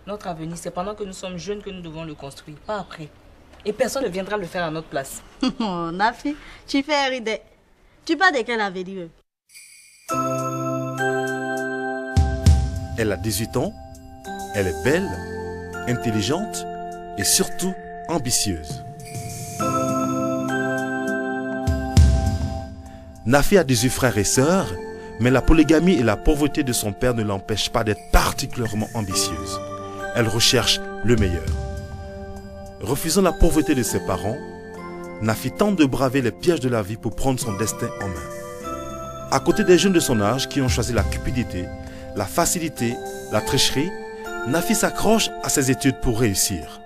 Notre avenir, c'est pendant que nous sommes jeunes que nous devons le construire, pas après. Et personne ne viendra le faire à notre place. Oh, Nafi, tu fais rire. Tu parles de quel avenir? Elle a 18 ans, elle est belle, intelligente et surtout ambitieuse. Nafi a 18 frères et sœurs, mais la polygamie et la pauvreté de son père ne l'empêchent pas d'être particulièrement ambitieuse. Elle recherche le meilleur. Refusant la pauvreté de ses parents, Nafi tente de braver les pièges de la vie pour prendre son destin en main. À côté des jeunes de son âge qui ont choisi la cupidité, la facilité, la tricherie, Nafi s'accroche à ses études pour réussir.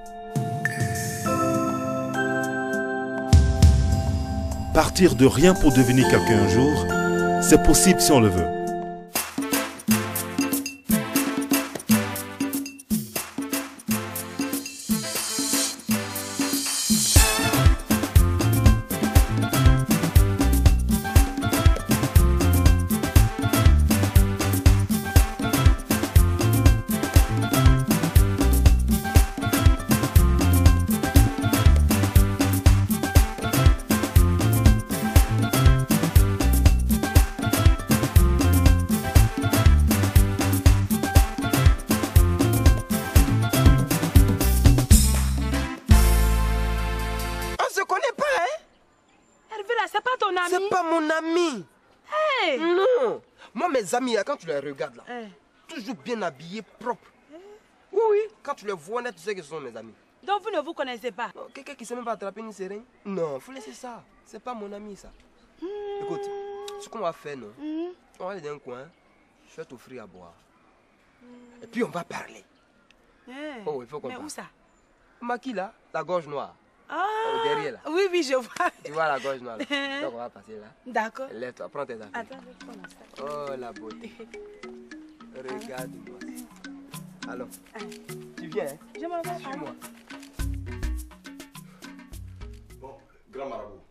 Partir de rien pour devenir quelqu'un un jour, c'est possible si on le veut. Mes amis, quand tu les regardes là, toujours bien habillés, propres. Oui, oui, quand tu les vois, tu sais que ce sont mes amis. Donc vous ne vous connaissez pas? Quelqu'un qui ne sait même pas attraper une seringue? Non, il faut laisser ça. C'est pas mon ami ça. Écoute, ce qu'on va faire, non? On va aller dans un coin, je vais t'offrir à boire. Et puis on va parler. Oh, il faut qu'on parle. Mais où ça? Maki là, la gorge noire. Ah, derrière là. Oui, oui, je vois. Tu vois la gorge noire là. Donc on va passer là. D'accord. Lève-toi, prends tes affaires. Attends, oh la beauté. Regarde-moi. Alors, tu viens, hein? Je m'en vais. Suis-moi. Bon, grand marabout,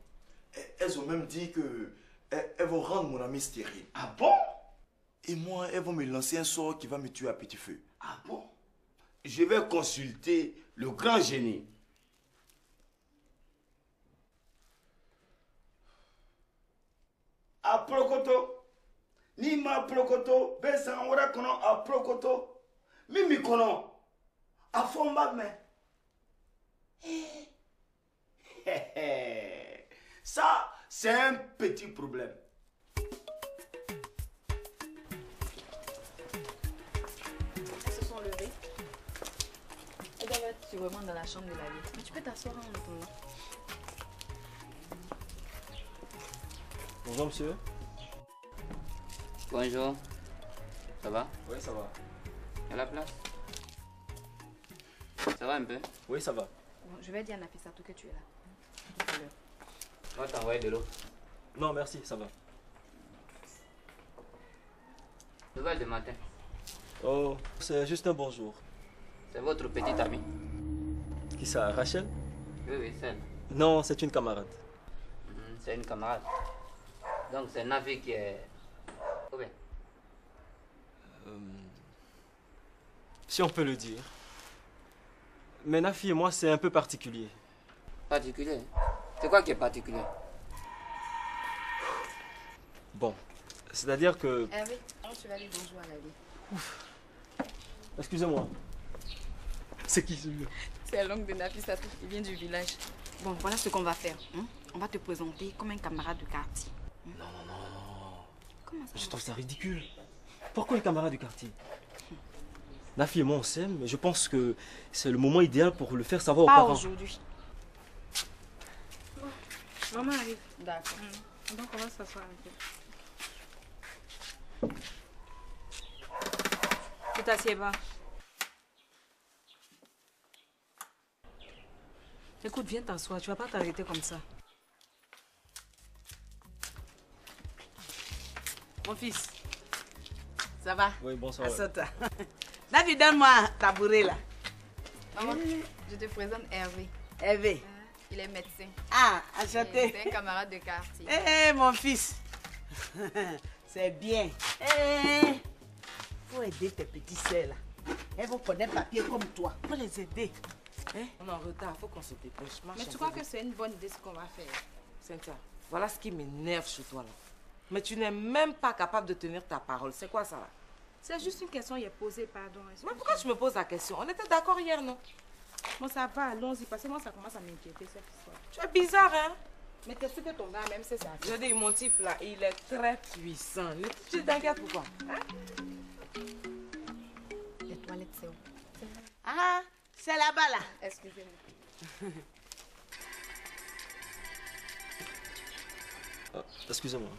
elles ont même dit que elles vont rendre mon ami stérile. Ah bon? Et moi, elles vont me lancer un sort qui va me tuer à petit feu. Ah bon? Je vais consulter le grand génie. A prokoto ni ma prokoto be san wora kono a prokoto mimi kono a fomba me ça c'est un petit problème. Elles se sont levées. Elles doivent être sûrement dans la chambre de la vie. Mais tu peux t'asseoir en attendant. Bonjour monsieur. Bonjour. Ça va? Oui, ça va. Il y a la place? Ça va un peu? Oui, ça va. Bon, je vais dire à Nafissatou que tu es là. Tout à l'heure. On va t'envoyer de l'eau. Non, merci, ça va. Nouvelle de matin. Oh, c'est juste un bonjour. C'est votre petite amie? Qui ça, Rachel? Oui, oui, celle. Non, c'est une camarade. C'est une camarade. Donc c'est Nafi qui est... Où bien? Si on peut le dire. Mais Nafi et moi, c'est un peu particulier. Particulier? C'est quoi qui est particulier? Bon, c'est-à-dire que... Hervé, tu vas dire bonjour à la vie. Excusez-moi. C'est qui celui-là? C'est l'oncle de Nafissatou, il vient du village. Bon, voilà ce qu'on va faire. On va te présenter comme un camarade de quartier. Non. Comment ça? Je trouve ça ridicule. Pourquoi les camarades du quartier? Nafi et moi on s'aime, mais je pense que c'est le moment idéal pour le faire savoir aux parents. Pas aujourd'hui. Bon, maman arrive. D'accord. Donc on va s'asseoir un peu. Tu t'assieds pas. Écoute, viens t'asseoir, tu vas pas t'arrêter comme ça. Mon fils, ça va? Oui, bonsoir. Assota. David, donne-moi un tabouret là. Maman, je te présente Hervé. Hervé. Il est médecin. Ah, enchanté. C'est un camarade de quartier. Mon fils. C'est bien. Faut aider tes petits sœurs là. Elles vont connaître papier comme toi. Faut les aider. Hein? On est en retard, faut qu'on se dépêche. Mais tu crois que c'est une bonne idée ce qu'on va faire? Cynthia, voilà ce qui m'énerve chez toi là. Mais tu n'es même pas capable de tenir ta parole. C'est quoi ça là? C'est juste une question, il est posé, pardon. Mais pourquoi tu me poses la question? On était d'accord hier, non? Bon, ça va, allons-y, parce que moi, ça commence à m'inquiéter cette histoire. Tu es bizarre, hein? Mais t'es sûr que ton gars, même, c'est ça? Je dis, mon type là, il est très puissant. Tu t'inquiètes pourquoi? Hein? Les toilettes, c'est où? Ah, c'est là-bas là. Excusez-moi. Ah, excusez-moi.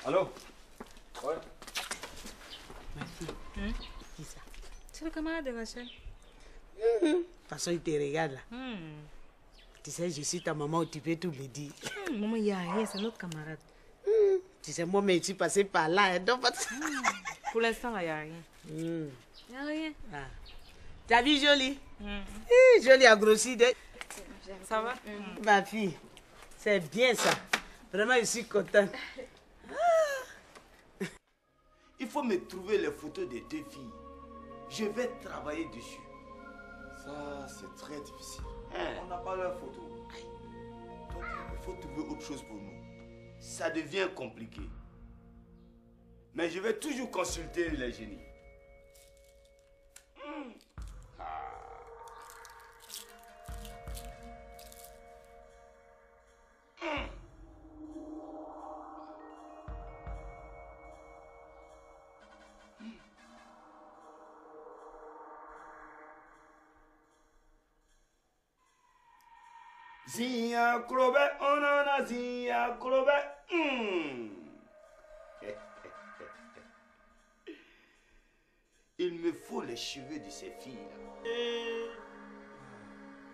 Allô? Ouais. Ma fille, qui ça? C'est le camarade de Rachel. De toute façon, il te regarde là. Tu sais, je suis ta maman, tu peux tout me dire. Maman, il n'y a rien, c'est notre camarade. Tu sais, moi, mais je suis passée par là. Hein, donc... Pour l'instant, il n'y a rien. Il n'y a rien. Ah. Tu as vu Jolie? Jolie a grossi. Ça va? Ma fille, c'est bien ça. Vraiment, je suis contente. Il faut me trouver les photos des deux filles. Je vais travailler dessus. Ça, c'est très difficile. Hein? On n'a pas leurs photos. Donc, il faut trouver autre chose pour nous. Ça devient compliqué. Mais je vais toujours consulter les génies. Zia Krobe, onana Zia Krobe. Il me faut les cheveux de ces filles-là.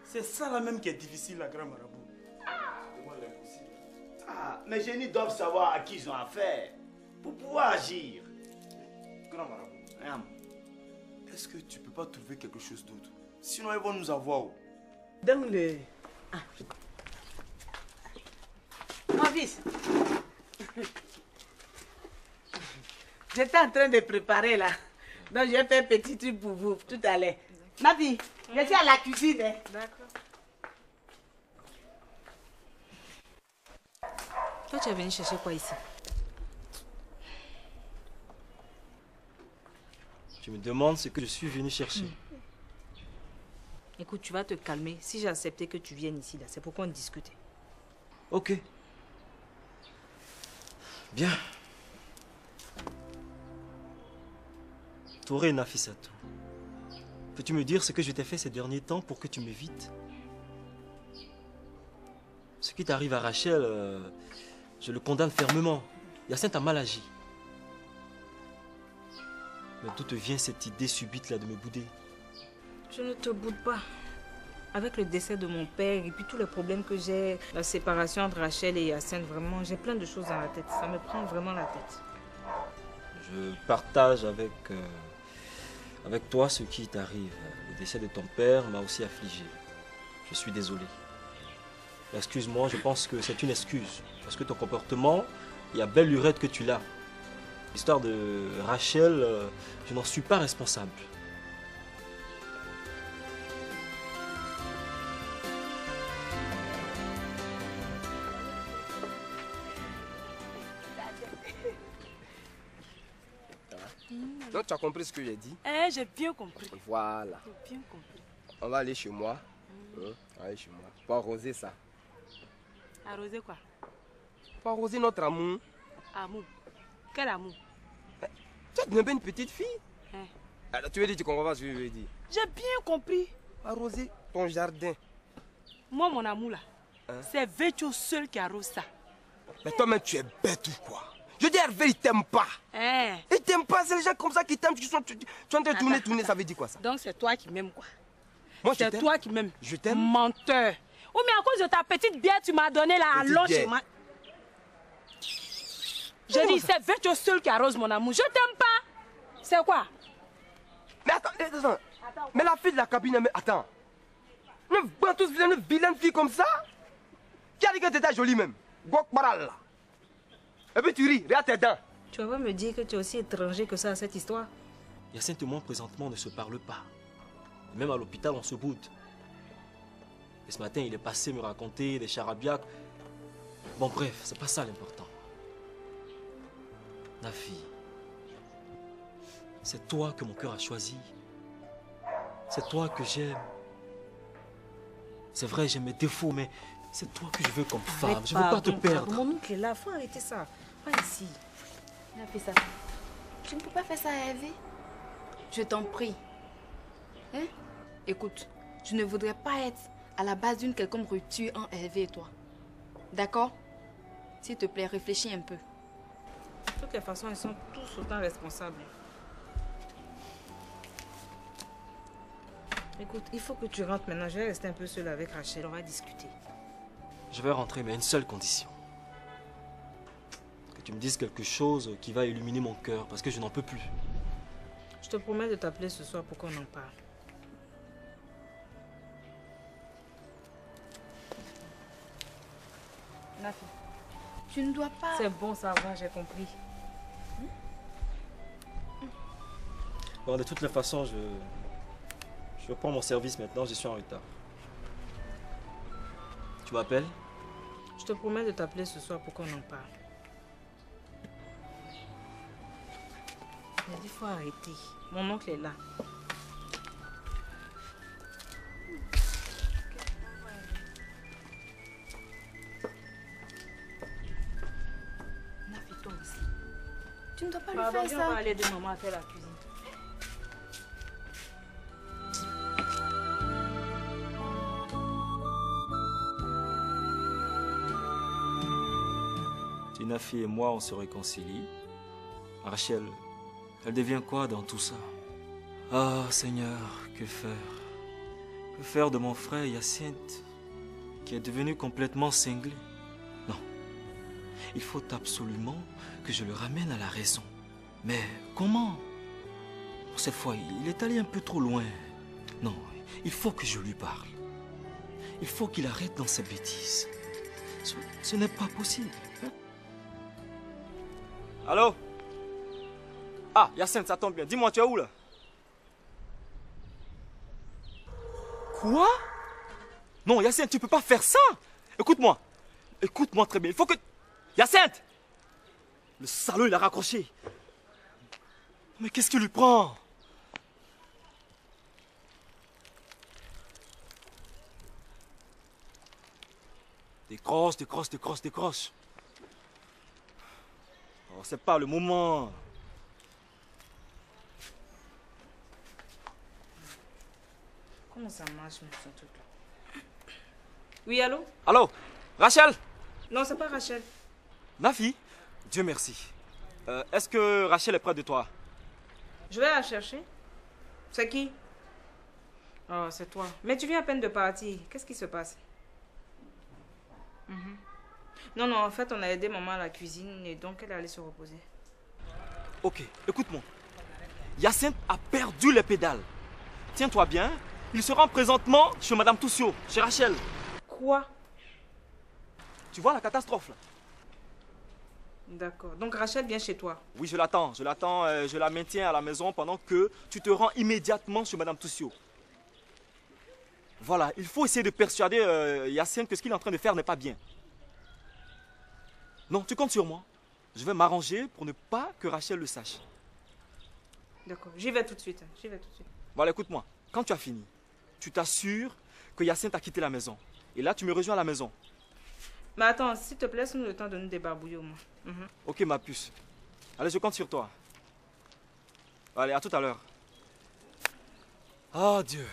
C'est ça là même qui est difficile, la grand marabout. Ah, mes génies doivent savoir à qui ils ont affaire pour pouvoir agir. Grand marabout, est-ce que tu peux pas trouver quelque chose d'autre? Sinon, ils vont nous avoir. Donc le... Ah. Mon fils. J'étais en train de préparer là. Donc je vais faire un petit truc pour vous tout à l'heure. Ma fille, je suis à la cuisine. Hein. D'accord. Toi, tu es venu chercher quoi ici? Tu me demandes ce que je suis venu chercher. Écoute, tu vas te calmer. Si j'ai accepté que tu viennes ici, là, c'est pourquoi on discutait. Ok. Bien. Touré Nafissatou, peux-tu me dire ce que je t'ai fait ces derniers temps pour que tu m'évites? Ce qui t'arrive à Rachel, je le condamne fermement. Yacinthe a mal agi. Mais d'où te vient cette idée subite là de me bouder? Je ne te boude pas. Avec le décès de mon père et puis tous les problèmes que j'ai, la séparation entre Rachel et Hyacinthe, vraiment, j'ai plein de choses dans la tête. Ça me prend vraiment la tête. Je partage avec toi ce qui t'arrive. Le décès de ton père m'a aussi affligé. Je suis désolé. Excuse-moi, je pense que c'est une excuse. Parce que ton comportement, il y a belle lurette que tu l'as. L'histoire de Rachel, je n'en suis pas responsable. Donc tu as compris ce que j'ai dit? J'ai bien compris. Voilà. J'ai bien compris. On va aller chez moi. On va aller chez moi. Pour arroser ça. Arroser quoi? Pour arroser notre amour. Amour? Quel amour? Tu n'es pas une petite fille? Alors tu veux dire, tu comprends pas ce que je veux dire? J'ai bien compris. Arroser ton jardin. Moi, mon amour là, c'est Vétio seul qui arrose ça. Mais toi-même, tu es bête ou quoi? Je dis Hervé, il t'aime pas. Il t'aime pas, c'est les gens comme ça qui t'aiment. Tu es en train de tourner, ça veut dire quoi ça? Donc c'est toi qui m'aimes quoi? Moi je t'aime. C'est toi qui m'aimes. Je t'aime. Menteur. Oh mais à cause de ta petite bière, tu m'as donné la allonge chez moi. Je dis, c'est Vétio seul qui arrose mon amour. Je t'aime pas. C'est quoi? Mais attends. Mais la fille de la cabine, mais attends. Une vilaine fille comme ça? Qui a dit que t'étais jolie même? Gok Baral là. Et puis tu ris, regarde tes dents. Tu vas pas me dire que tu es aussi étranger que ça à cette histoire? Hyacinthe et moi, présentement, ne se parlent pas. Et même à l'hôpital, on se boude. Et ce matin, il est passé me raconter des charabia. Bon, bref, c'est pas ça l'important. Nafi, c'est toi que mon cœur a choisi. C'est toi que j'aime. C'est vrai, j'ai mes défauts, mais c'est toi que je veux comme femme. Je ne veux pas te perdre. Mon oncle est là, faut arrêter ça. Pas ici. Nafi, ça. Tu ne peux pas faire ça à Hervé. Je t'en prie. Hein? Écoute, je ne voudrais pas être à la base d'une quelconque rupture entre Hervé et toi. D'accord? S'il te plaît, réfléchis un peu. De toutes les façons, ils sont tous autant responsables. Écoute, il faut que tu rentres maintenant. Je vais rester un peu seule avec Rachel. On va discuter. Je vais rentrer, mais à une seule condition. Que tu me dises quelque chose qui va illuminer mon cœur, parce que je n'en peux plus. Je te promets de t'appeler ce soir pour qu'on en parle. Nafi, tu ne dois pas... C'est bon, ça va, j'ai compris. Bon, de toutes les façons, je reprends mon service maintenant, je suis en retard. Tu m'appelles? Je te promets de t'appeler ce soir pour qu'on en parle. Il a dit qu'il faut arrêter. Mon oncle est là. Nafi, toi aussi. Tu ne dois pas lui Pardon, faire ça. On va aller de maman à faire la cuisine. Nafi et moi, on se réconcilie. Rachel, elle devient quoi dans tout ça? Ah, Seigneur, que faire? Que faire de mon frère Hyacinthe, qui est devenu complètement cinglé? Non, il faut absolument que je le ramène à la raison. Mais comment? Cette fois, il est allé un peu trop loin. Non, il faut que je lui parle. Il faut qu'il arrête dans ses bêtises. Ce n'est pas possible. Hein? Allô? Ah, Hyacinthe, ça tombe bien. Dis-moi, tu es où là? Quoi? Non, Hyacinthe, tu peux pas faire ça. Écoute-moi. Écoute-moi très bien. Il faut que... Hyacinthe! Le salaud, il a raccroché. Mais qu'est-ce qui lui prend? Décroche, décroche, décroche, décroche. Oh, c'est pas le moment. Comment ça marche, ce truc-là? Oui, allô? Allô? Rachel? Non, c'est pas Rachel. Nafi? Dieu merci. Est-ce que Rachel est près de toi? Je vais la chercher. C'est qui? Oh, c'est toi. Mais tu viens à peine de partir. Qu'est-ce qui se passe? Non, en fait, on a aidé maman à la cuisine et donc elle est allée se reposer. Ok, écoute-moi. Hyacinthe a perdu les pédales. Tiens-toi bien, il se rend présentement chez Madame Toussio, chez Rachel. Quoi? Tu vois la catastrophe là? D'accord. Donc Rachel vient chez toi? Oui, je l'attends, je la maintiens à la maison pendant que tu te rends immédiatement chez Madame Toussio. Voilà, il faut essayer de persuader Hyacinthe que ce qu'il est en train de faire n'est pas bien. Non, tu comptes sur moi. Je vais m'arranger pour ne pas que Rachel le sache. D'accord, j'y vais tout de suite. Voilà, écoute-moi. Quand tu as fini, tu t'assures que Hyacinthe a quitté la maison. Et là, tu me rejoins à la maison. Mais attends, s'il te plaît, laisse-nous le temps de nous débarbouiller au moins. Ok, ma puce. Allez, je compte sur toi. Allez, à tout à l'heure. Oh Dieu.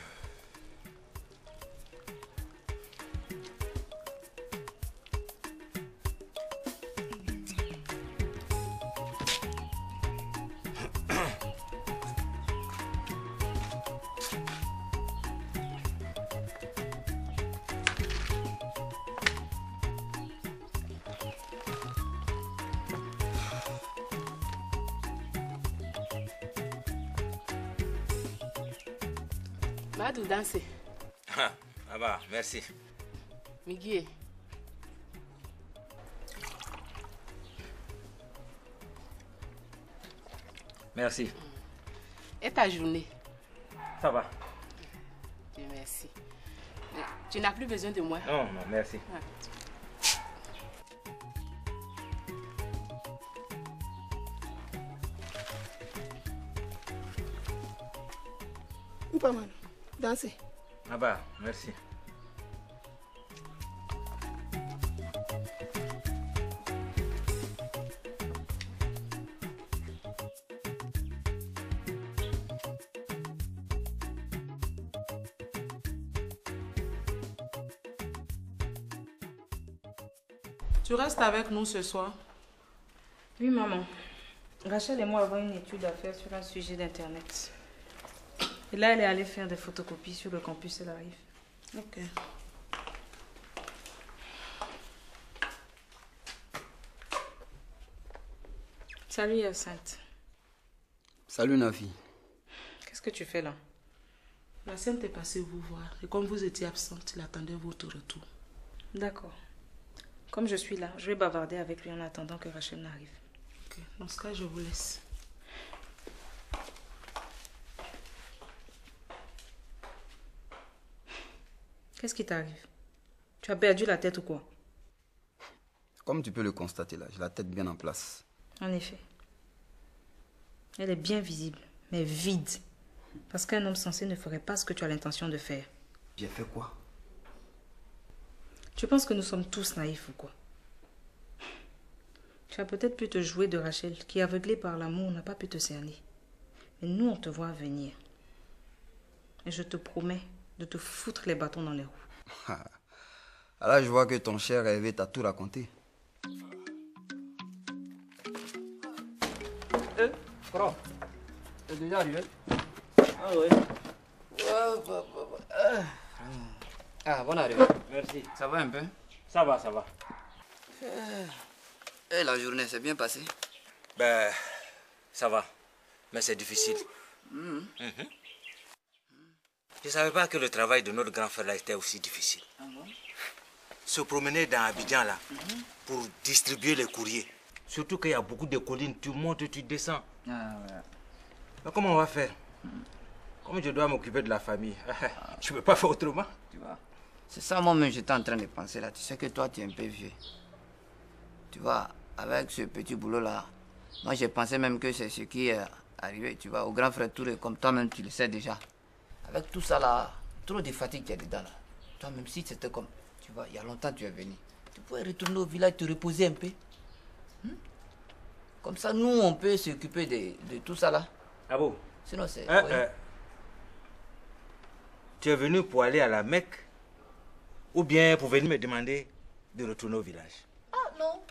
Va tout danser. Ah bah, merci. Miguel. Merci. Et ta journée? Ça va. Dieu merci. Tu n'as plus besoin de moi? Non, non, merci. Ah. Ou pas mal. Dansez. Ah bah, merci. Tu restes avec nous ce soir? Oui, maman. Rachel et moi avons une étude à faire sur un sujet d'internet. Et là, elle est allée faire des photocopies sur le campus, elle arrive. Ok. Salut Hyacinthe. Salut Nafi. Qu'est-ce que tu fais là? La Sainte est passée vous voir. Et comme vous étiez absente, il attendait votre retour. D'accord. Comme je suis là, je vais bavarder avec lui en attendant que Rachel n'arrive. Ok. Dans ce cas, je vous laisse. Qu'est-ce qui t'arrive? Tu as perdu la tête ou quoi? Comme tu peux le constater là, j'ai la tête bien en place. En effet. Elle est bien visible, mais vide. Parce qu'un homme sensé ne ferait pas ce que tu as l'intention de faire. J'ai fait quoi? Tu penses que nous sommes tous naïfs ou quoi? Tu as peut-être pu te jouer de Rachel, qui, aveuglée par l'amour, n'a pas pu te cerner. Mais nous, on te voit venir. Et je te promets de te foutre les bâtons dans les roues. Alors je vois que ton cher Hervé t'a tout raconté. Pro, t'es déjà arrivé? Ah oui. Ah, bonne arrivée. Merci. Ça va un peu? Ça va, ça va. Et la journée s'est bien passée? Ben, ça va. Mais c'est difficile. Je ne savais pas que le travail de notre grand frère là était aussi difficile. Ah bon? Se promener dans Abidjan là, pour distribuer les courriers. Surtout qu'il y a beaucoup de collines, tu montes, tu descends. Ah ouais. Mais comment on va faire? Comme je dois m'occuper de la famille, je ne peux pas faire autrement. Tu vois, c'est ça moi-même j'étais en train de penser là. Tu sais que toi tu es un peu vieux. Tu vois, avec ce petit boulot là, moi j'ai pensé même que c'est ce qui est arrivé, tu vois, au grand frère Touré, comme toi-même tu le sais déjà. Avec tout ça là, trop de fatigue qu'il y a dedans là. Toi-même si c'était comme, tu vois, il y a longtemps tu es venu. Tu pourrais retourner au village, te reposer un peu. Comme ça, nous, on peut s'occuper de tout ça là. Ah bon? Sinon, c'est... Tu es venu pour aller à la Mecque ou bien pour venir me demander de retourner au village? Ah non.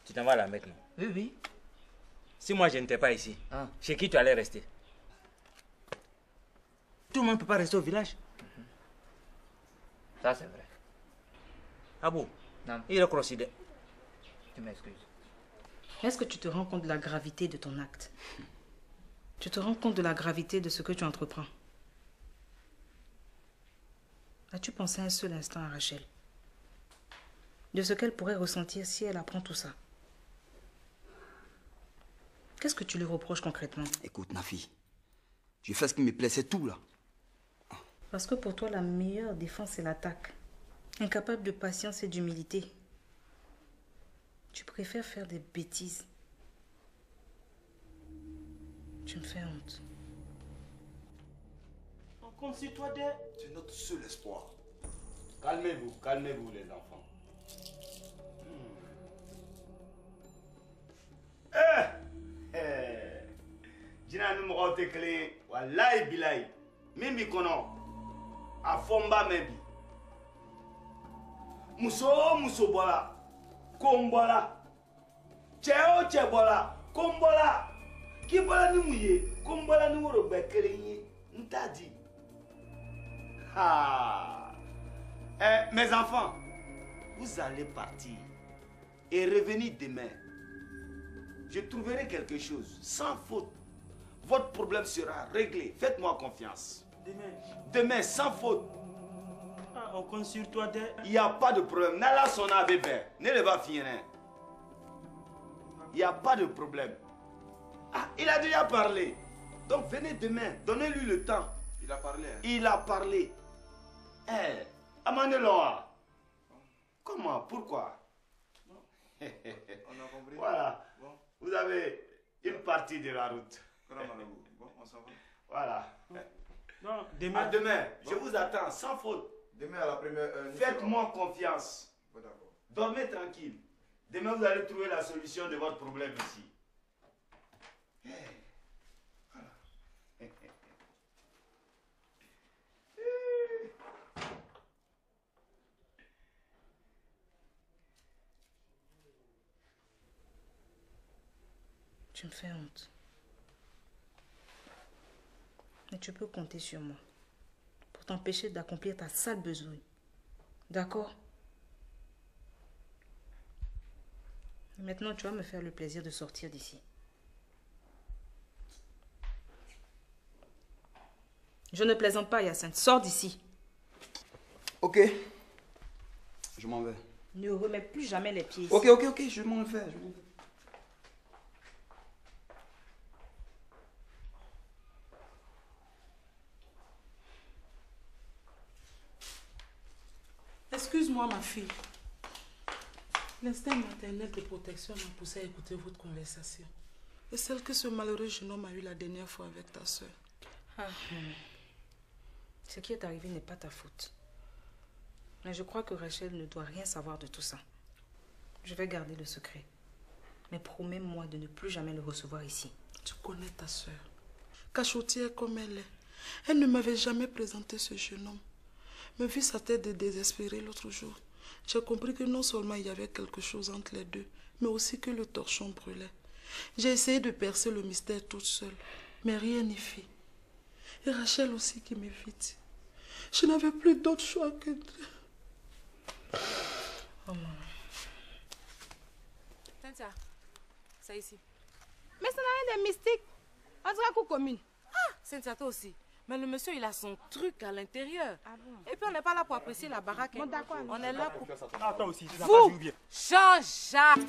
Tu t'en vas à la Mecque, non? Oui, oui. Si moi je n'étais pas ici, chez qui tu allais rester? Tout le monde ne peut pas rester au village. Ça, c'est vrai. Ah bon? Non. Il est considéré. Tu m'excuses. Est-ce que tu te rends compte de la gravité de ton acte? Tu te rends compte de la gravité de ce que tu entreprends? As-tu pensé un seul instant à Rachel? De ce qu'elle pourrait ressentir si elle apprend tout ça? Qu'est-ce que tu lui reproches concrètement? Écoute, Nafi, je fais ce qui me plaît, c'est tout là. Parce que pour toi, la meilleure défense, c'est l'attaque. Incapable de patience et d'humilité. Tu préfères faire des bêtises. Tu me fais honte. On compte sur toi, Dé. Tu es notre seul espoir. Calmez-vous les enfants. Jina mi mɔgɔw tɛ kelen ye walayi bilayi min b'i kɔnɔ a fɔ n b'a mɛn bi muso o muso bɔra ko n bɔra cɛ o cɛ bɔra ko n bɔra k'i bɔra ni mun ye ko n bɔra ni woro bɛɛ kelen ye n t'a di mes enfants vous allez partir et revenir demain. Je trouverai quelque chose sans faute. Votre problème sera réglé. Faites-moi confiance. Demain, sans faute. Ah, on compte sur toi. Il n'y a pas de problème. Nala sona bébé. Ne le va finir. Il n'y a pas de problème. Ah, il a déjà parlé. Donc venez demain, donnez-lui le temps. Il a parlé. Hein? Il a parlé. Eh, Amaneloa. Comment? Pourquoi? On a compris. Voilà. Bon. Vous avez une partie de la route. Bon, on s'en va. Voilà. Non, demain. À demain, je vous attends sans faute. Demain à la première heure. Faites-moi confiance. Bon, d'accord. Dormez tranquille. Demain, vous allez trouver la solution de votre problème ici. Voilà. Tu me fais honte. Mais tu peux compter sur moi pour t'empêcher d'accomplir ta sale besogne. D'accord? Maintenant, tu vas me faire le plaisir de sortir d'ici. Je ne plaisante pas, Hyacinthe. Sors d'ici. Ok. Je m'en vais. Ne remets plus jamais les pieds ici. Ok, je m'en vais. Excuse-moi, ma fille. L'instinct maternel de protection m'a poussé à écouter votre conversation. Et celle que ce malheureux jeune homme a eue la dernière fois avec ta soeur. Ce qui est arrivé n'est pas ta faute. Mais je crois que Rachel ne doit rien savoir de tout ça. Je vais garder le secret. Mais promets-moi de ne plus jamais le recevoir ici. Tu connais ta soeur. Cachotière comme elle est. Elle ne m'avait jamais présenté ce jeune homme. Mais vu sa tête de désespérée l'autre jour, j'ai compris que non seulement il y avait quelque chose entre les deux, mais aussi que le torchon brûlait. J'ai essayé de percer le mystère toute seule, mais rien n'y fit. Et Rachel aussi qui m'évite. Je n'avais plus d'autre choix que de... Oh maman. Cynthia, c'est ici. Mais ça n'a rien de mystique. On dirait qu'on commune. Ah, Cynthia, toi aussi. Mais le monsieur, il a son truc à l'intérieur. Ah bon? Et puis on n'est pas là pour apprécier la baraque. Bon, d'accord. On est là pour... Ah, toi aussi, tu vous, Jean-Jacques.